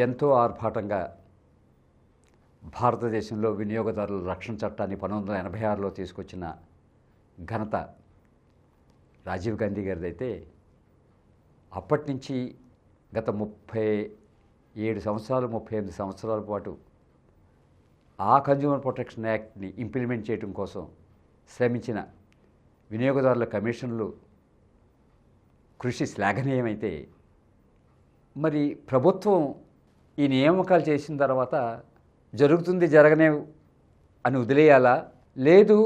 ఎంతో ఆర్భాటంగా భారతదేశంలో వినియోగదారుల రక్షణ చట్టాన్ని 1986లో తీసుకొచ్చిన ఘనత రాజీవ్ గాంధీ గారిదైతే అప్పటి నుంచి గత 37 సంవత్సరాలు 38 సంవత్సరాల పాటు ఆ కన్జ్యూమర్ ప్రొటెక్షన్ యాక్ట్ని ఇంప్లిమెంట్ చేయడం కోసం శ్రమించిన వినియోగదారుల కమిషన్లు కృషి శ్లాఘనీయమైతే, మరి ప్రభుత్వం ఈ నియామకాలు చేసిన తర్వాత జరుగుతుంది జరగనే అని వదిలేయాలా, లేదు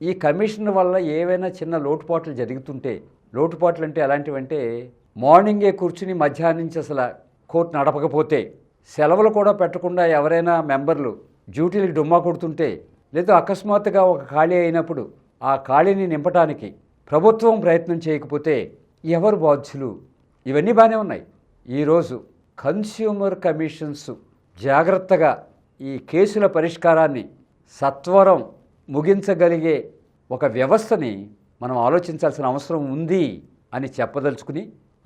ఈ కమిషన్ వల్ల ఏవైనా చిన్న లోటుపాట్లు జరుగుతుంటే, లోటుపాట్లు అంటే ఎలాంటివంటే మార్నింగే కూర్చుని మధ్యాహ్నం నుంచి అసలు కోర్టు నడపకపోతే, సెలవులు కూడా పెట్టకుండా ఎవరైనా మెంబర్లు డ్యూటీలకు డుమ్మా కొడుతుంటే, లేదా అకస్మాత్తుగా ఒక ఖాళీ అయినప్పుడు ఆ ఖాళీని నింపడానికి ప్రభుత్వం ప్రయత్నం చేయకపోతే ఎవరు బాధ్యులు? ఇవన్నీ బాగానే ఉన్నాయి. ఈరోజు కన్స్యూమర్ కమిషన్స్ జాగ్రత్తగా ఈ కేసుల పరిష్కారాన్ని సత్వరం ముగించగలిగే ఒక వ్యవస్థని మనం ఆలోచించాల్సిన అవసరం ఉంది అని చెప్పదలుచుకుని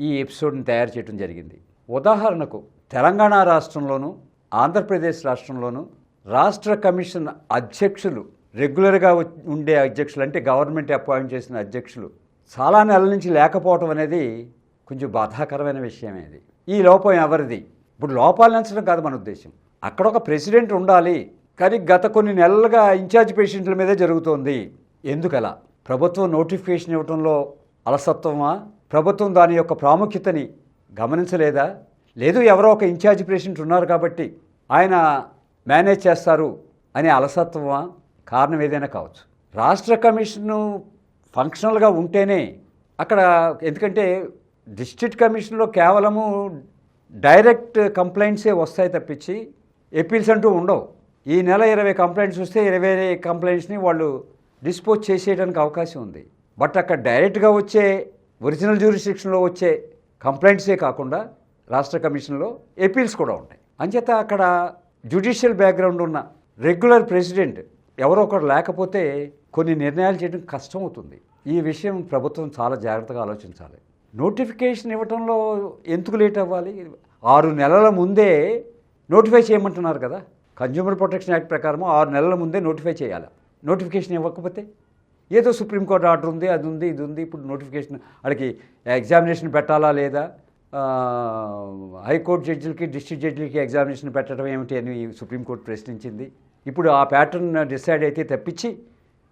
ఈ ఎపిసోడ్ని తయారు చేయడం జరిగింది. ఉదాహరణకు తెలంగాణ రాష్ట్రంలోనూ ఆంధ్రప్రదేశ్ రాష్ట్రంలోనూ రాష్ట్ర కమిషన్ అధ్యక్షులు, రెగ్యులర్గా ఉండే అధ్యక్షులు అంటే గవర్నమెంట్ అపాయింట్ చేసిన అధ్యక్షులు చాలా నెలల నుంచి లేకపోవటం అనేది కొంచెం బాధాకరమైన విషయమే. అది ఈ లోపం ఎవరిది? ఇప్పుడు లోపాలు ఎంచడం కాదు మన ఉద్దేశం. అక్కడ ఒక ప్రెసిడెంట్ ఉండాలి, కానీ గత కొన్ని నెలలుగా ఇన్ఛార్జ్ పేషెంట్ల మీదే జరుగుతోంది. ఎందుకలా? ప్రభుత్వం నోటిఫికేషన్ ఇవ్వడంలో అలసత్వమా? ప్రభుత్వం దాని యొక్క ప్రాముఖ్యతని గమనించలేదా? లేదు ఎవరో ఒక ఇన్ఛార్జ్ పేషెంట్ ఉన్నారు కాబట్టి ఆయన మేనేజ్ చేస్తారు అనే అలసత్వమా? కారణం ఏదైనా కావచ్చు. రాష్ట్ర కమిషను ఫంక్షనల్గా ఉంటేనే అక్కడ, ఎందుకంటే డిస్ట్రిక్ట్ కమిషన్లో కేవలము డైరెక్ట్ కంప్లైంట్సే వస్తాయి తప్పించి ఎపీల్స్ అంటూ ఉండవు. ఈ నెల 20 కంప్లైంట్స్ వస్తే 20 కంప్లైంట్స్ని వాళ్ళు డిస్పోజ్ చేసేయడానికి అవకాశం ఉంది. బట్ అక్కడ డైరెక్ట్గా వచ్చే ఒరిజినల్ జ్యూరిస్డిక్షన్లో వచ్చే కంప్లైంట్సే కాకుండా రాష్ట్ర కమిషన్లో ఎపీల్స్ కూడా ఉంటాయి. అంచేత అక్కడ జ్యుడిషియల్ బ్యాక్గ్రౌండ్ ఉన్న రెగ్యులర్ ప్రెసిడెంట్ ఎవరో ఒకరు లేకపోతే కొన్ని నిర్ణయాలు చేయడం కష్టం అవుతుంది. ఈ విషయం ప్రభుత్వం చాలా జాగ్రత్తగా ఆలోచించాలి. నోటిఫికేషన్ ఇవ్వడంలో ఎందుకు లేట్ అవ్వాలి? 6 నెలల ముందే నోటిఫై చేయమంటున్నారు కదా. కన్జ్యూమర్ ప్రొటెక్షన్ యాక్ట్ ప్రకారం 6 నెలల ముందే నోటిఫై చేయాలి. నోటిఫికేషన్ ఇవ్వకపోతే ఏదో సుప్రీంకోర్టు ఆర్డర్ ఉంది, అది ఉంది, ఇది ఉంది, ఇప్పుడు నోటిఫికేషన్ వాళ్ళకి ఎగ్జామినేషన్ పెట్టాలా లేదా, హైకోర్టు జడ్జిలకి డిస్ట్రిక్ట్ జడ్జిలకి ఎగ్జామినేషన్ పెట్టడం ఏమిటి అని సుప్రీంకోర్టు ప్రశ్నించింది. ఇప్పుడు ఆ ప్యాటర్న్ డిసైడ్ అయితే తప్పించి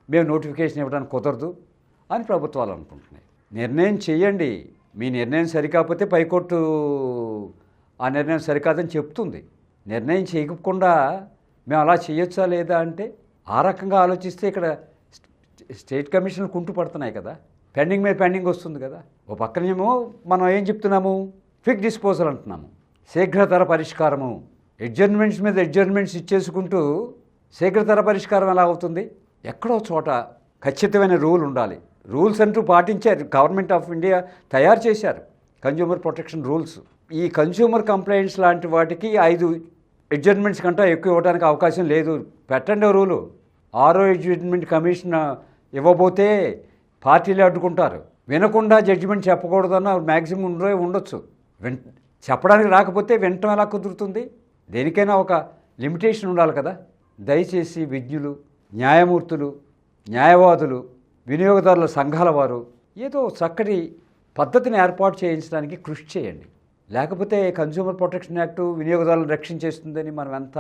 మేము నోటిఫికేషన్ ఇవ్వడానికి కుదరదు అని ప్రభుత్వాలు అనుకుంటున్నాయి. నిర్ణయం చేయండి. మీ నిర్ణయం సరికాకపోతే పైకోర్టు ఆ నిర్ణయం సరికాదని చెప్తుంది. నిర్ణయం చేయకుండా మేము అలా చేయొచ్చా లేదా అంటే ఆ రకంగా ఆలోచిస్తే ఇక్కడ స్టేట్ కమిషన్లు కుంటు పడుతున్నాయి కదా. పెండింగ్ మీద పెండింగ్ వస్తుంది కదా. ఓ పక్కనేమో మనం ఏం చెప్తున్నాము, క్విక్ డిస్పోజల్ అంటున్నాము, శీఘ్రతర పరిష్కారము. అడ్జర్న్మెంట్స్ మీద అడ్జర్న్మెంట్స్ ఇచ్చేసుకుంటూ శీఘ్రతర పరిష్కారం ఎలా అవుతుంది? ఎక్కడో చోట ఖచ్చితమైన రూల్ ఉండాలి. రూల్స్ అంటూ పాటించారు. గవర్నమెంట్ ఆఫ్ ఇండియా తయారు చేశారు కన్జ్యూమర్ ప్రొటెక్షన్ రూల్స్. ఈ కన్జ్యూమర్ కంప్లైంట్స్ లాంటి వాటికి 5 అడ్జర్న్మెంట్స్ కంటే ఎక్కువ ఇవ్వడానికి అవకాశం లేదు. పెట్టండి రూలు. 6వ అడ్జర్న్మెంట్ కమిషన్ ఇవ్వబోతే పార్టీలే అడ్డుకుంటారు. వినకుండా జడ్జిమెంట్ చెప్పకూడదన్న మ్యాక్సిమం ఉండొచ్చు. చెప్పడానికి రాకపోతే వినటం ఎలా కుదురుతుంది? దేనికైనా ఒక లిమిటేషన్ ఉండాలి కదా. దయచేసి విజ్ఞులు, న్యాయమూర్తులు, న్యాయవాదులు, వినియోగదారుల సంఘాల వారు ఏదో చక్కటి పద్ధతిని ఏర్పాటు చేయించడానికి కృషి చేయండి. లేకపోతే కన్జ్యూమర్ ప్రొటెక్షన్ యాక్టు వినియోగదారులను రక్షించేస్తుందని మనం ఎంత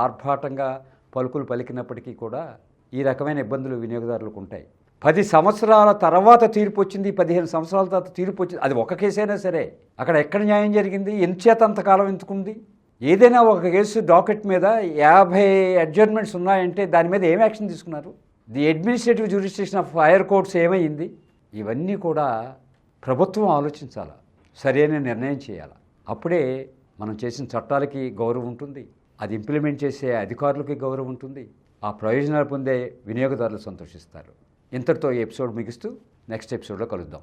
ఆర్భాటంగా పలుకులు పలికినప్పటికీ కూడా ఈ రకమైన ఇబ్బందులు వినియోగదారులకు ఉంటాయి. 10 సంవత్సరాల తర్వాత తీర్పు వచ్చింది, 15 సంవత్సరాల తర్వాత తీర్పు వచ్చింది. అది ఒక కేసైనా సరే అక్కడ ఎక్కడ న్యాయం జరిగింది? ఎంచేత అంతకాలం ఎందుకుంది? ఏదైనా ఒక కేసు డాకెట్ మీద 50 అడ్జర్న్మెంట్స్ ఉన్నాయంటే దాని మీద ఏం యాక్షన్ తీసుకున్నారు? The administrative jurisdiction of higher courts ఏమైంది? ఇవన్నీ కూడా ప్రభుత్వం ఆలోచించాలి, సరైన నిర్ణయం చేయాలి. అప్పుడే మనం చేసిన చట్టాలకి గౌరవం ఉంటుంది, అది ఇంప్లిమెంట్ చేసే అధికారులకి గౌరవం ఉంటుంది, ఆ ప్రయోజనాలు పొందే వినియోగదారులు సంతోషిస్తారు. ఇంతటితో ఈ ఎపిసోడ్ ముగిస్తూ నెక్స్ట్ ఎపిసోడ్లో కలుద్దాం.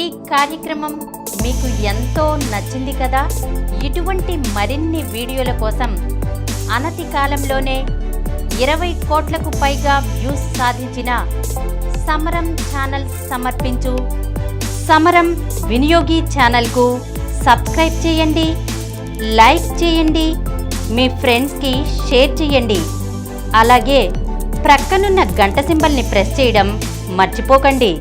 ఈ కార్యక్రమం మీకు ఎంతో నచ్చింది కదా. ఇటువంటి మరిన్ని వీడియోల కోసం అనతి కాలంలోనే 20 కోట్లకు పైగా వ్యూస్ సాధించిన సమరం ఛానల్ సమర్పించు సమరం వినియోగి ఛానల్కు సబ్స్క్రైబ్ చేయండి, లైక్ చేయండి, మీ ఫ్రెండ్స్కి షేర్ చేయండి. అలాగే ప్రక్కనున్న గంట సింబల్ని ప్రెస్ చేయడం మర్చిపోకండి.